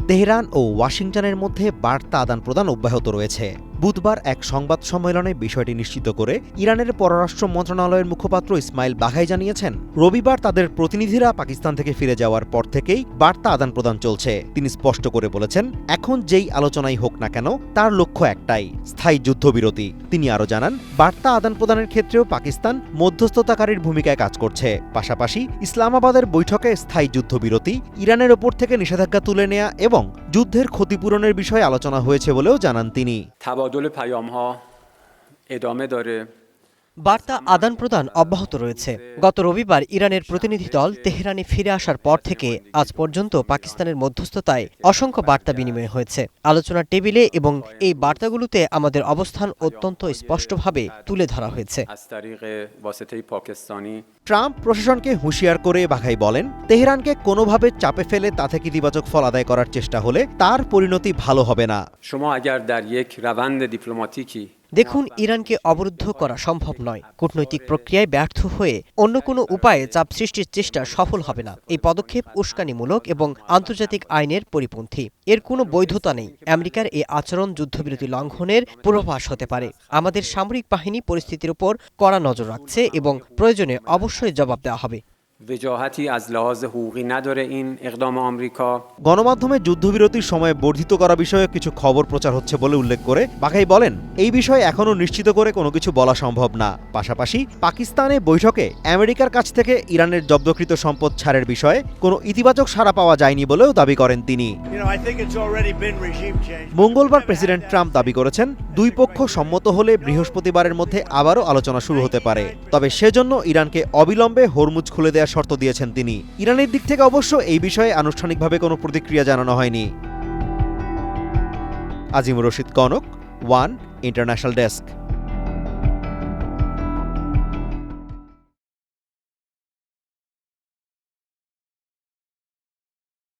Tehran ও ওয়াশিংটনের মধ্যে বার্তা আদান প্রদান অব্যাহত রয়েছে। বুধবার এক সংবাদ সম্মেলনে বিষয়টি নিশ্চিত করে ইরানের পররাষ্ট্র মন্ত্রণালয়ের মুখপাত্র ইসমাইল বাঘাই জানিয়েছেন, রবিবার তাদের প্রতিনিধিরা পাকিস্তান থেকে ফিরে যাওয়ার পর থেকেই বার্তা আদান প্রদান চলছে। তিনি স্পষ্ট করে বলেছেন, এখন যেই আলোচনাই হোক না কেন তার লক্ষ্য একটাই, স্থায়ী যুদ্ধবিরতি। তিনি আরও জানান, বার্তা আদান প্রদানের ক্ষেত্রেও পাকিস্তান মধ্যস্থতাকারীর ভূমিকায় কাজ করছে। পাশাপাশি ইসলামাবাদের বৈঠকে স্থায়ী যুদ্ধবিরতি, ইরানের ওপর থেকে নিষেধাজ্ঞা তুলে নেয়া এবং যুদ্ধের ক্ষতিপূরণের বিষয়ে আলোচনা হয়েছে বলেও জানান তিনি। বার্তা আদান প্রদান অব্যাহত রয়েছে। গত রবিবার ইরানের প্রতিনিধি দল তেহরানে ফিরে আসার পর থেকে আজ পর্যন্ত পাকিস্তানের মধ্যস্থতায় অসংখ্য বার্তা বিনিময় হয়েছে। আলোচনার টেবিলে এবং এই বার্তাগুলোতে আমাদের অবস্থান অত্যন্ত স্পষ্টভাবে তুলে ধরা হয়েছে। ট্রাম্প প্রশাসনকে হুঁশিয়ার করে বাঘাই বলেন, তেহরানকে কোনোভাবে চাপে ফেলে তা থেকে ইতিবাচক ফল আদায় করার চেষ্টা হলে তার পরিণতি ভালো হবে না। দেখুন, ইরানকে অবরুদ্ধ করা সম্ভব নয়। কূটনৈতিক প্রক্রিয়ায় ব্যর্থ হয়ে অন্য কোনো উপায়ে চাপ সৃষ্টির চেষ্টা সফল হবে না। এই পদক্ষেপ উস্কানিমূলক এবং আন্তর্জাতিক আইনের পরিপন্থী। এর কোনো বৈধতা নেই। আমেরিকার এই আচরণ যুদ্ধবিরতি লঙ্ঘনের পূর্বাভাস হতে পারে। আমাদের সামরিক বাহিনী পরিস্থিতির উপর কড়া নজর রাখছে এবং প্রয়োজনে অবশ্যই জবাব দেওয়া হবে। গণমাধ্যমে যুদ্ধবিরতির সময় বর্ধিত করা বিষয়ে কিছু খবর প্রচার হচ্ছে বলে উল্লেখ করে বাঘাই বলেন, এই বিষয়ে এখনও নিশ্চিত করে কোনো কিছু বলা সম্ভব না। পাশাপাশি পাকিস্তানে বৈঠকে আমেরিকার কাছ থেকে ইরানের জব্দকৃত সম্পদ ছাড়ের বিষয়ে কোনো ইতিবাচক সাড়া পাওয়া যায়নি বলেও দাবি করেন তিনি। মঙ্গলবার প্রেসিডেন্ট ট্রাম্প দাবি করেছেন, দুই পক্ষ সম্মত হলে বৃহস্পতিবারের মধ্যে আবারও আলোচনা শুরু হতে পারে। তবে সেজন্য ইরানকে অবিলম্বে হরমুজ খুলে দেওয়ার শর্ত দিয়েছেন তিনি। ইরানের দিক থেকে অবশ্য এই বিষয়ে আনুষ্ঠানিকভাবে কোনো প্রতিক্রিয়া জানানো হয়নি। Azimur Rashid Kanak, one international desk.